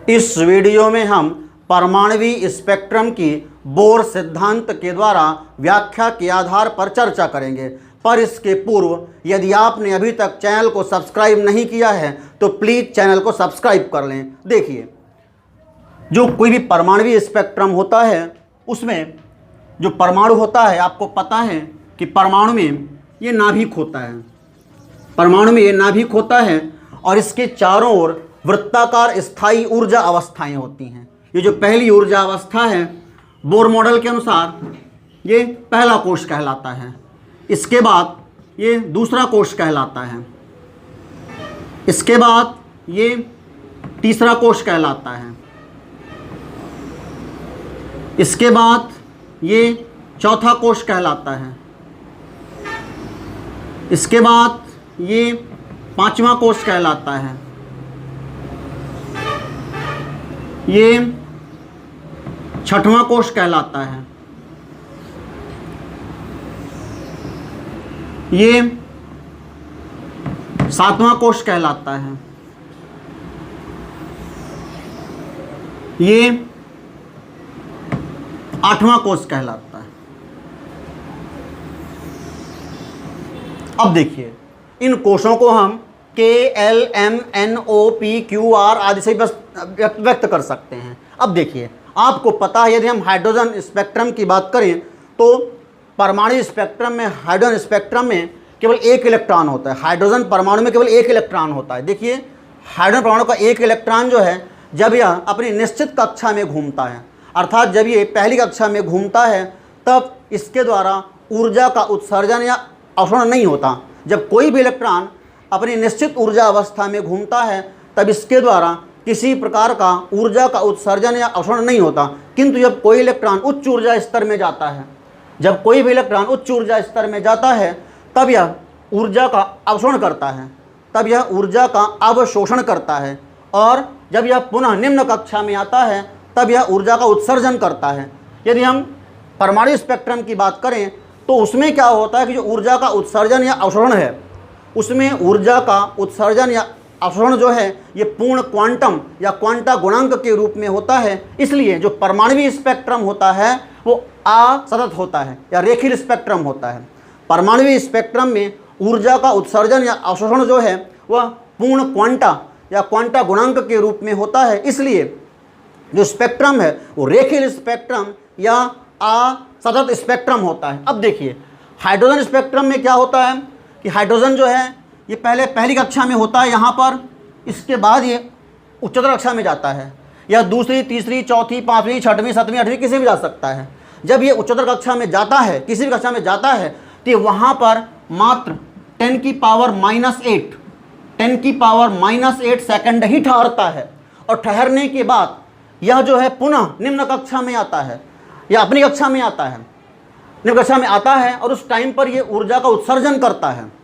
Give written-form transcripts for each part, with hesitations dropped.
इस वीडियो में हम परमाणुवीय स्पेक्ट्रम की बोर सिद्धांत के द्वारा व्याख्या के आधार पर चर्चा करेंगे। पर इसके पूर्व यदि आपने अभी तक चैनल को सब्सक्राइब नहीं किया है तो प्लीज़ चैनल को सब्सक्राइब कर लें। देखिए, जो कोई भी परमाणुवीय स्पेक्ट्रम होता है उसमें जो परमाणु होता है, आपको पता है कि परमाणु में ये नाभिक होता है, परमाणु में ये नाभिक होता है और इसके चारों ओर वृत्ताकार स्थायी ऊर्जा अवस्थाएं होती हैं। ये जो पहली ऊर्जा अवस्था है बोर मॉडल के अनुसार ये पहला कोश कहलाता है, इसके बाद ये दूसरा कोश कहलाता है, इसके बाद ये तीसरा कोश कहलाता है, इसके बाद ये चौथा कोश कहलाता है, इसके बाद ये पांचवा कोश कहलाता है, ये छठवां कोश कहलाता है, ये सातवां कोश कहलाता है, ये आठवां कोश कहलाता है। अब देखिए, इन कोशों को हम K, L, M, N, O, P, Q, R आदि से बस व्यक्त कर सकते हैं। अब देखिए, आपको पता है यदि हम हाइड्रोजन स्पेक्ट्रम की बात करें तो परमाणु स्पेक्ट्रम में, हाइड्रोजन स्पेक्ट्रम में केवल एक इलेक्ट्रॉन होता है। हाइड्रोजन परमाणु में केवल एक इलेक्ट्रॉन होता है। देखिए, हाइड्रोजन परमाणु का एक इलेक्ट्रॉन जो है, जब यह अपनी निश्चित कक्षा में घूमता है, अर्थात जब ये पहली कक्षा में घूमता है, तब इसके द्वारा ऊर्जा का उत्सर्जन या अवशोषण नहीं होता। जब कोई भी इलेक्ट्रॉन अपनी निश्चित ऊर्जा अवस्था में घूमता है तब इसके द्वारा किसी प्रकार का ऊर्जा का उत्सर्जन या अवशोषण नहीं होता। किंतु जब कोई इलेक्ट्रॉन उच्च ऊर्जा स्तर में जाता है, जब कोई भी इलेक्ट्रॉन उच्च ऊर्जा स्तर में जाता है तब यह ऊर्जा का अवशोषण करता है, तब यह ऊर्जा का अवशोषण करता है, और जब यह पुनः निम्न कक्षा में आता है तब यह ऊर्जा का उत्सर्जन करता है। यदि हम परमाणु स्पेक्ट्रम की बात करें तो उसमें क्या होता है कि जो ऊर्जा का उत्सर्जन या अवशोषण है, उसमें ऊर्जा का उत्सर्जन या अवशोषण जो है ये पूर्ण क्वांटम या क्वांटा गुणांक के रूप में होता है। इसलिए जो परमाणुवीय स्पेक्ट्रम होता है वो असतत होता है या रेखीय स्पेक्ट्रम होता है। परमाणुवीय स्पेक्ट्रम में ऊर्जा का उत्सर्जन या अवशोषण जो है वह पूर्ण क्वांटा या क्वांटा गुणांक के रूप में होता है। इसलिए जो स्पेक्ट्रम है वो रेखीय स्पेक्ट्रम या असतत स्पेक्ट्रम होता है। अब देखिए, हाइड्रोजन स्पेक्ट्रम में क्या होता है कि हाइड्रोजन जो है ये पहली कक्षा में होता है यहाँ पर, इसके बाद ये उच्चतर कक्षा में जाता है, या दूसरी, तीसरी, चौथी, पाँचवीं, छठवीं, सातवीं, आठवीं किसी भी जा सकता है। जब ये उच्चतर कक्षा में जाता है, किसी भी कक्षा में जाता है, तो वहाँ पर मात्र 10 की पावर -8 सेकंड ही ठहरता है, और ठहरने के बाद यह जो है पुनः निम्न कक्षा में आता है या अपनी कक्षा में आता है, निम्न कक्षा में आता है, और उस टाइम पर यह ऊर्जा का उत्सर्जन करता है।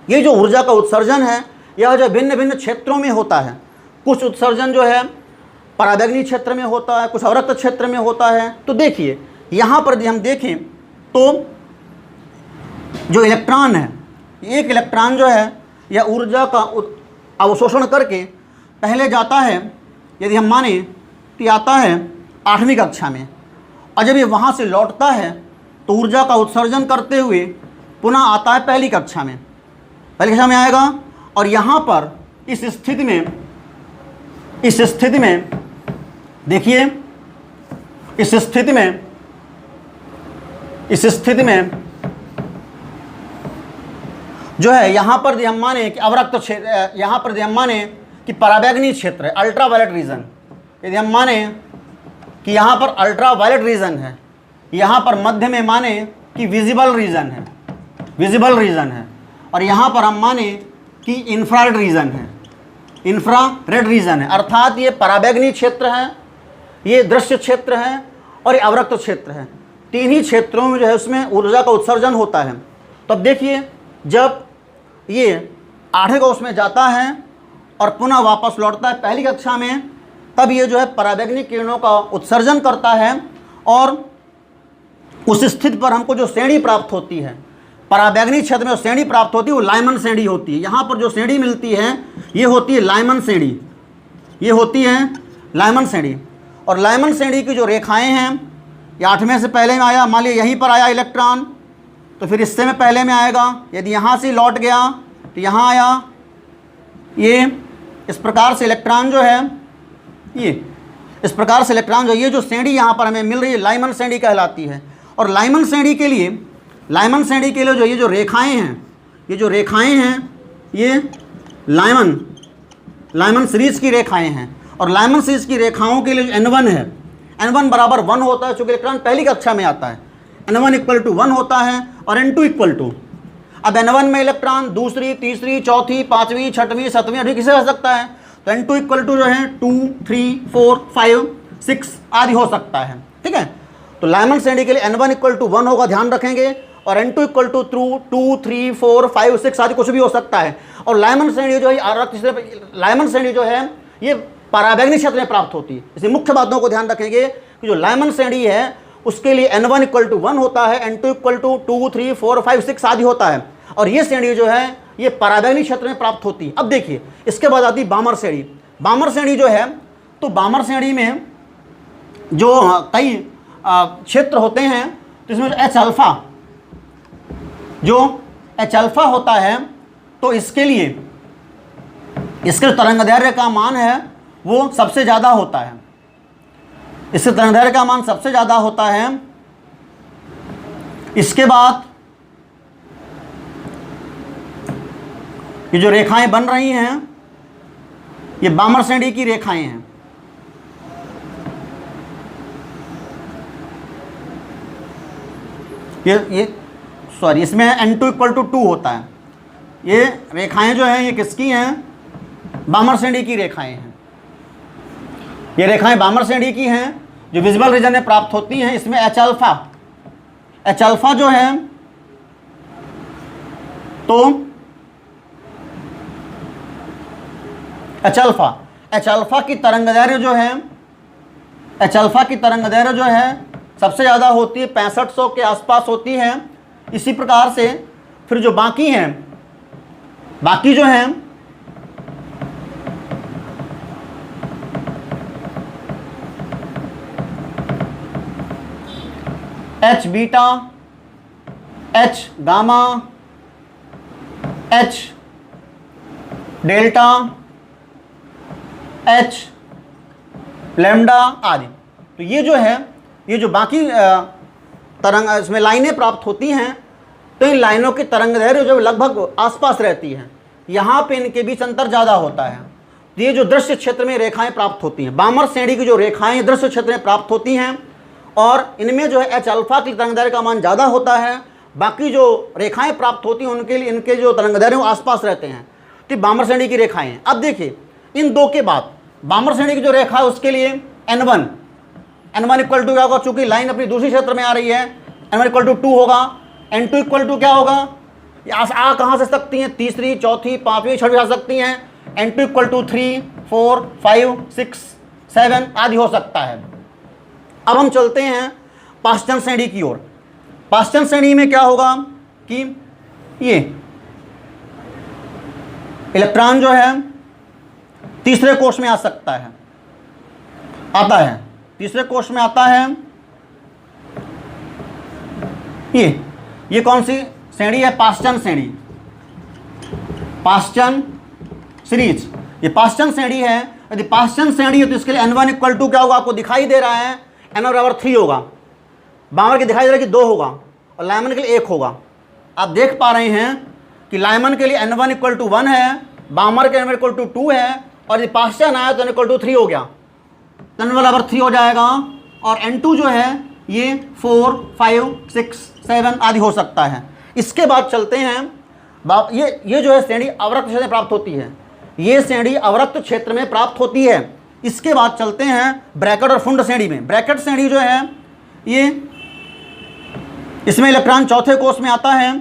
ये जो ऊर्जा का उत्सर्जन है यह जो भिन्न भिन्न क्षेत्रों में होता है। कुछ उत्सर्जन जो है पराबैंगनी क्षेत्र में होता है, कुछ अवरक्त क्षेत्र में होता है। तो देखिए, यहाँ पर यदि हम देखें तो जो इलेक्ट्रॉन है, एक इलेक्ट्रॉन जो है यह ऊर्जा का अवशोषण करके पहले जाता है, यदि हम माने तो आता है 8वीं कक्षा में, और जब ये वहाँ से लौटता है तो ऊर्जा का उत्सर्जन करते हुए पुनः आता है पहली कक्षा में आएगा। और यहाँ पर इस स्थिति में देखिए, इस स्थिति में जो है यहाँ पर हम माने कि अवरक्त क्षेत्र, यहाँ पर हम माने कि पराबैंगनी क्षेत्र है, अल्ट्रावायलेट रीजन, यदि हम माने कि यहाँ पर अल्ट्रावायलेट रीजन है, यहाँ पर मध्य में माने कि विजिबल रीजन है, और यहाँ पर हम माने कि इंफ्रारेड रीजन है, अर्थात ये पराबैंगनी क्षेत्र है, ये दृश्य क्षेत्र है और ये अवरक्त क्षेत्र है। तीन ही क्षेत्रों में जो है उसमें ऊर्जा का उत्सर्जन होता है। तो अब देखिए, जब ये 8वें कोश में जाता है और पुनः वापस लौटता है पहली कक्षा में, तब ये जो है पराबैंगनी किरणों का उत्सर्जन करता है, और उस स्थिति पर हमको जो श्रेणी प्राप्त होती है, पराबैंगनी क्षेत्र में जो श्रेणी प्राप्त होती है वो लाइमन श्रेणी होती है। यहाँ पर जो श्रेणी मिलती है ये होती है लाइमन श्रेणी, ये होती है लाइमन श्रेणी। और लाइमन श्रेणी की जो रेखाएं हैं, ये 8वें से पहले में आया, मान लिया यहीं पर आया इलेक्ट्रॉन, तो फिर इससे में पहले में आएगा। यदि यहाँ से लौट गया तो यहाँ आया। ये इस प्रकार से इलेक्ट्रॉन जो है, ये इस प्रकार से इलेक्ट्रॉन जो ये जो श्रेणी यहाँ पर हमें मिल रही है लाइमन श्रेणी कहलाती है। और लाइमन श्रेणी के लिए जो ये जो रेखाएं हैं, ये जो रेखाएं हैं ये लाइमन सीरीज की रेखाएं हैं। और लाइमन सीरीज की रेखाओं के लिए जो N1 है, N1 बराबर 1 होता है, चूँकि इलेक्ट्रॉन पहली कक्षा में आता है। N1 इक्वल टू 1 होता है और N2 इक्वल टू, अब N1 में इलेक्ट्रॉन दूसरी, तीसरी, चौथी, पाँचवीं, छठवीं, सातवीं, आठवीं किसे हो सकता है, तो N2 इक्वल टू जो है 2, 3, 4, 5, 6 आदि हो सकता है। ठीक है, तो लाइमन श्रेणी के लिए N1 इक्वल टू 1 होगा, ध्यान रखेंगे। और N2 इक्वल टू 2, 3, 4, 5, 6 आदि कुछ भी हो सकता है। और लाइमन श्रेणी जो है, लाइमन श्रेणी जो है ये पराबैंगनी क्षेत्र में प्राप्त होती है। इसलिए मुख्य बातों को ध्यान रखेंगे कि जो लाइमन श्रेणी है उसके लिए N1 इक्वल टू 1 होता है, N2 इक्वल टू 2, 3, 4, 5, 6 आदि होता है। और ये श्रेणी जो है ये पराबैंगनी क्षेत्र में प्राप्त होती है। अब देखिए इसके बाद आती बामर श्रेणी। बामर श्रेणी जो है, तो बामर श्रेणी में जो कई क्षेत्र होते हैं, तो इसमें H अल्फा, जो H अल्फा होता है, तो इसके लिए इसके तरंगदैर्घ्य का मान है वो सबसे ज़्यादा होता है। इससे तरंगदैर्घ्य का मान सबसे ज़्यादा होता है। इसके बाद ये जो रेखाएं बन रही हैं ये बामर श्रेणी की रेखाएं हैं। ये सॉरी, इसमें N2 इक्वल टू 2 होता है। ये रेखाएं जो हैं ये किसकी हैं, बामर श्रेणी की रेखाएं हैं। ये रेखाएं बामर श्रेणी की हैं जो विजिबल रीजन में प्राप्त होती हैं। इसमें H अल्फा जो है, तो H अल्फा की तरंगदैर्घ्य जो है, H अल्फा की तरंगदैर्घ्य जो है सबसे ज़्यादा होती है, 6500 के आसपास होती है। इसी प्रकार से फिर जो बाकी हैं, बाकी जो हैं H beta, H gamma, H delta, H lambda आदि, तो ये जो है, ये जो बाकी तरंग इसमें लाइनें प्राप्त होती हैं, तो इन लाइनों की तरंगदैर्घ्य जो लगभग आसपास रहती है। यहाँ पे इनके बीच अंतर ज़्यादा होता है। तो ये जो दृश्य क्षेत्र में रेखाएं प्राप्त होती हैं, बामर श्रेणी की जो रेखाएं दृश्य क्षेत्र में प्राप्त होती हैं, और इनमें जो है H अल्फा की तरंगदैर्घ्य का मान ज़्यादा होता है। बाकी जो रेखाएं प्राप्त होती हैं उनके लिए इनके जो तरंगदैर्घ्य वो आसपास रहते हैं। तो बामर श्रेणी की रेखाएं हैं। अब देखिए इन दो के बाद बामर श्रेणी की जो रेखा है उसके लिए N1 इक्वल टू क्या होगा, चूंकि लाइन अपनी दूसरी क्षेत्र में आ रही है, N1 इक्वल टू 2 होगा। N2 इक्वल टू क्या होगा, आ कहाँ से सकती हैं, तीसरी, चौथी, पाँचवीं, छठवीं आ सकती हैं। N2 इक्वल टू 3, 4, 5, 6, 7 आदि हो सकता है। अब हम चलते हैं पाश्चन श्रेणी की ओर। पाश्चन श्रेणी में क्या होगा कि ये इलेक्ट्रॉन जो है तीसरे कोष में आ सकता है, आता है, तीसरे कोष में आता है। ये कौन सी श्रेणी है, पाश्चन श्रेणी, पाश्चन सीरीज, ये पाश्चन श्रेणी है। यदि पाश्चन श्रेणी है तो इसके लिए N1 इक्वल टू क्या होगा, आपको दिखाई दे रहा है N1 बराबर 3 होगा, बामर के दिखाई दे रहा है कि 2 होगा, और लाइमन के लिए 1 होगा। आप देख पा रहे हैं कि लाइमन के लिए N1 इक्वल टू 1 है, बामर के N1 इक्वल टू 2 है, और यदि पाश्चन आया तो N इक्वल टू 3 हो गया, N1 बराबर 3 हो जाएगा। और N2 जो है ये 4, 5, 6, 7 आदि हो सकता है। इसके बाद चलते हैं, ये जो है श्रेणी अवरक्त क्षेत्र में प्राप्त होती है, ये श्रेणी अवरक्त क्षेत्र में प्राप्त होती है। इसके बाद चलते हैं ब्रैकेट और फुंड श्रेणी में। ब्रैकेट श्रेणी जो है ये, इसमें इलेक्ट्रॉन चौथे कोष में आता है।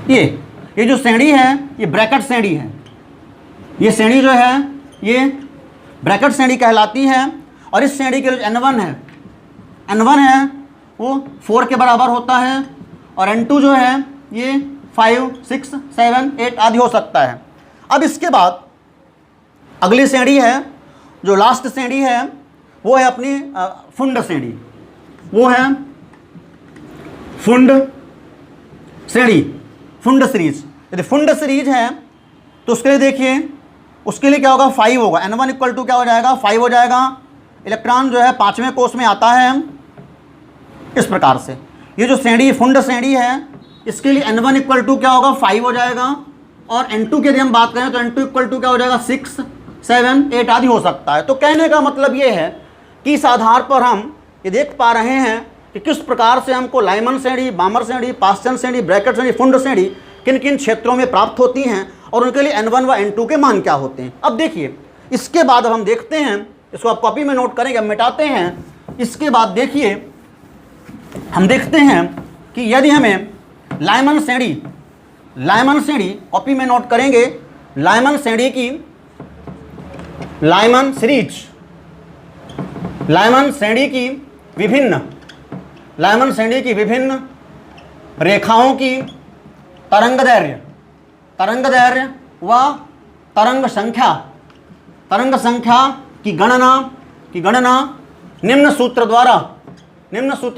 ये जो श्रेणी है ये ब्रैकेट श्रेणी है। ये श्रेणी जो है ये ब्रैकेट श्रेणी कहलाती है। और इस श्रेणी के जो N1 है वो 4 के बराबर होता है, और N2 जो है ये 5, 6, 7, 8 आदि हो सकता है। अब इसके बाद अगली श्रेणी है, जो लास्ट श्रेणी है वो है अपनी फुंड श्रेणी, वो है फुंड श्रेणी, फुंड सीरीज। यदि फुंड सीरीज है तो उसके लिए देखिए, उसके लिए क्या होगा, 5 होगा, n1 इक्वल टू क्या हो जाएगा, 5 हो जाएगा। इलेक्ट्रॉन जो है 5वें कोष में आता है इस प्रकार से। ये जो श्रेणी फुंड श्रेणी है इसके लिए n1 इक्वल टू क्या होगा, 5 हो जाएगा। और n2 की यदि हम बात करें तो n2 इक्वल टू क्या हो जाएगा, 6, 7, 8 आदि हो सकता है। तो कहने का मतलब ये है कि इस आधार पर हम ये देख पा रहे हैं कि किस प्रकार से हमको लाइमन श्रेणी, बामर श्रेणी, पास्चन श्रेणी, ब्रैकेट श्रेणी, फुंड श्रेणी किन किन क्षेत्रों में प्राप्त होती हैं और उनके लिए n1 व n2 के मान क्या होते हैं। अब देखिए इसके बाद अब हम देखते हैं, इसको आप कॉपी में नोट करेंगे, हम मिटाते हैं। इसके बाद देखिए हम देखते हैं कि यदि हमें लाइमन श्रेणी कॉपी में नोट करेंगे, लाइमन श्रेणी की लाइमन श्रेणी की विभिन्न रेखाओं की तरंग दैर्घ्य व तरंग संख्या की गणना निम्न सूत्र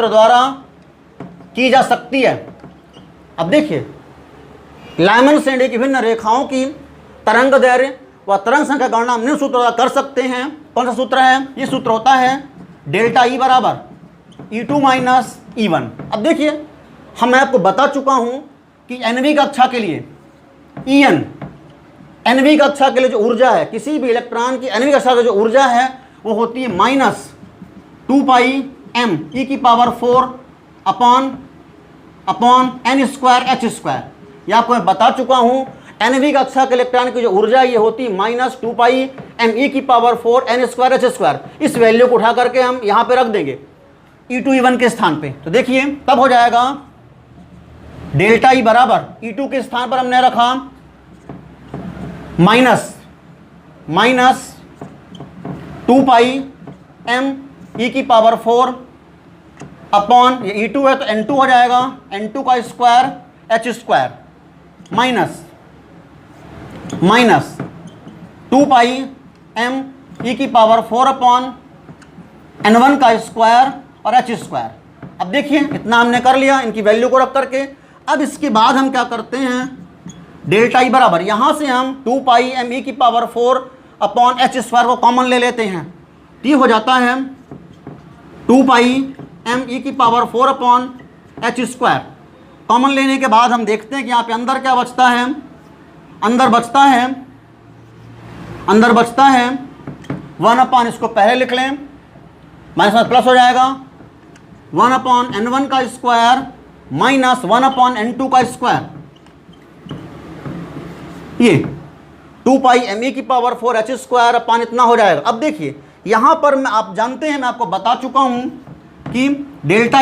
द्वारा की जा सकती है। अब देखिए लाइमन श्रेणी की विभिन्न रेखाओं की तरंग दैर्घ्य व तरंग संख्या गणना निम्न सूत्र द्वारा कर सकते हैं। कौन सा सूत्र है, ये सूत्र होता है डेल्टा ई बराबर E2 माइनस E1। अब देखिए मैं आपको बता चुका हूं कि NV कक्षा के लिए NV कक्षा के लिए जो ऊर्जा है, किसी भी इलेक्ट्रॉन की NV कक्षा की जो ऊर्जा है वो होती है -2 पाई m e की power 4 upon n square h square. यह आपको मैं बता चुका हूं, NV कक्षा के इलेक्ट्रॉन की जो ऊर्जा है ये होती है -2 पाई m e की power 4 n square h square. इस वैल्यू को उठा करके हम यहाँ पे रख देंगे E2 E1 के स्थान पे, तो देखिए तब हो जाएगा डेल्टा ई बराबर E2 के स्थान पर हमने रखा -2 पाई m e की पावर 4 अपॉन, ये E2 है तो N2 हो जाएगा, N2 का square h square minus 2 pi m e की पावर 4 अपॉन N1 का स्क्वायर और h स्क्वायर। अब देखिए इतना हमने कर लिया इनकी वैल्यू को रख करके। अब इसके बाद हम क्या करते हैं, डेल्टा ई बराबर यहाँ से हम 2 पाई m e की पावर 4 अपॉन h स्क्वायर को कॉमन ले लेते हैं, तो हो जाता है 2 पाई m e की power 4 upon h square. Common लेने के बाद हम देखते हैं कि यहाँ पे अंदर क्या बचता है, अंदर बचता है 1 अपॉन, इसको पहले लिख लें, माइनस प्लस हो जाएगा 1 अपॉन n1 का स्क्वायर माइनस 1 अपॉन n2 का स्क्वायर। ये 2 पाई m e की पावर 4 h स्क्वायर अपॉन इतना हो जाएगा। अब देखिए यहाँ पर आप जानते हैं, मैं आपको बता चुका हूँ कि डेल्टा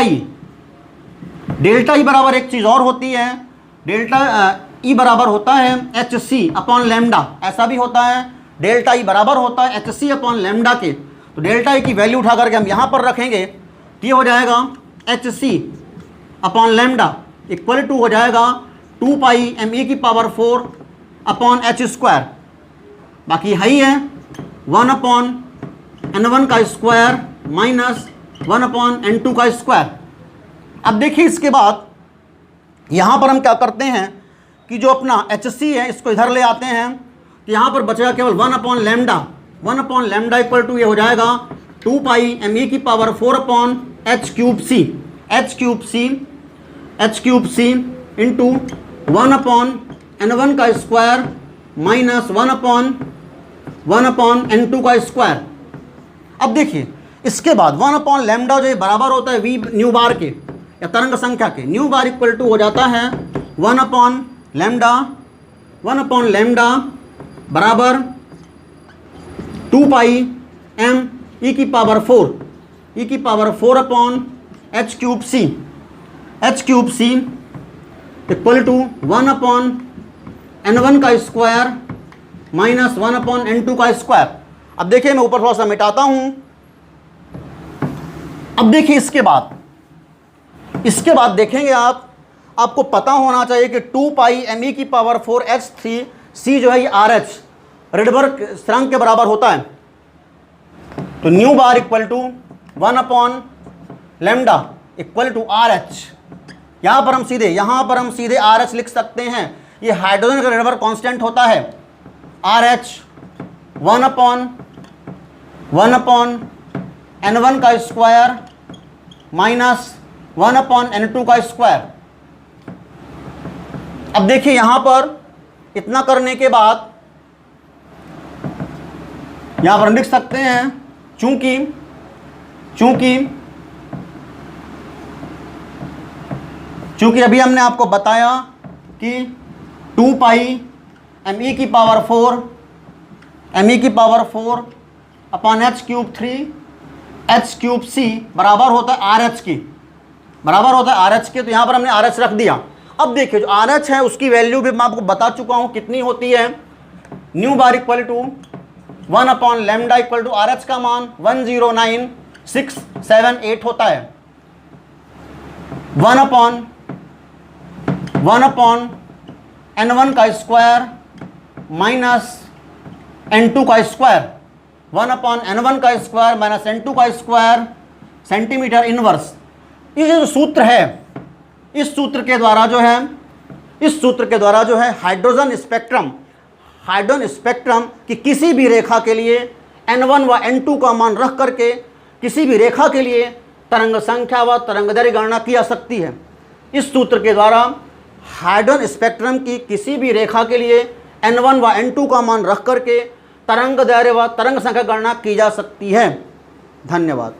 ई बराबर एक चीज़ और होती है, डेल्टा ई बराबर होता है HC अपॉन लैम्डा, ऐसा भी होता है। डेल्टा ई बराबर होता है HC अपॉन लैम्डा के, तो डेल्टा ई की वैल्यू उठा करके हम यहाँ पर रखेंगे, तो ये हो जाएगा HC upon lambda equal to हो जाएगा 2 पाई m e की पावर 4 अपॉन h स्क्वायर, बाकी है ही है 1 अपॉन n1 का स्क्वायर माइनस 1 अपॉन n2 का स्क्वायर। अब देखिए इसके बाद यहाँ पर हम क्या करते हैं कि जो अपना HC है इसको इधर ले आते हैं, तो यहाँ पर बचेगा केवल 1 अपॉन लैम्डा इक्वल टू ये हो जाएगा 2 पाई m e की power 4 upon h cube c into 1 upon n1 का स्क्वायर माइनस 1 अपॉन n2 का स्क्वायर। अब देखिए इसके बाद 1 अपॉन लैम्डा जो ये बराबर होता है v न्यू बार के या तरंग संख्या के, न्यू बार इक्वल टू हो जाता है 1 अपॉन लैम्डा बराबर 2 पाई m e की power 4 upon h cube c equal to 1 upon n1 का स्क्वायर माइनस 1 अपॉन n2 का स्क्वायर। अब देखिए मैं ऊपर थोड़ा सा मिटाता हूं। अब देखिए इसके बाद देखेंगे आपको पता होना चाहिए कि 2 पाई m e की पावर 4 h3 C जो है ये RH रिडबर्ग स्थिरांक के बराबर होता है। तो nu bar equal to 1 lambda equal to RH। यहाँ पर हम सीधे RH लिख सकते हैं। ये हाइड्रोजन का रिडबर्ग कांस्टेंट होता है RH 1 N1 का स्क्वायर माइनस 1 N2 का स्क्वायर। अब देखिए यहां पर इतना करने के बाद यहां पर हम लिख सकते हैं चूंकि अभी हमने आपको बताया कि 2 पाई me की power 4 upon h cube 3 h cube c बराबर होता है RH की, तो यहाँ पर हमने RH रख दिया। अब देखिए जो RH है उसकी वैल्यू भी मैं आपको बता चुका हूँ कितनी होती है। Nu bar equal to 1 lambda equal to RH का मान 109,678 होता है। 1 N1 का स्क्वायर माइनस N2 का स्क्वायर, 1 N1 का स्क्वायर माइनस N2 का स्क्वायर सेंटीमीटर इनवर्स। ये जो सूत्र है, इस सूत्र के द्वारा जो है हाइड्रोजन स्पेक्ट्रम की किसी भी रेखा के लिए N1 व N2 का मान रख करके किसी भी रेखा के लिए तरंग संख्या व तरंगदैर्घ्य गणना की जा सकती है। इस सूत्र के द्वारा हाइड्रोजन स्पेक्ट्रम की किसी भी रेखा के लिए N1 व N2 का मान रख करके तरंगदैर्घ्य व तरंग संख्या गणना की जा सकती है। धन्यवाद।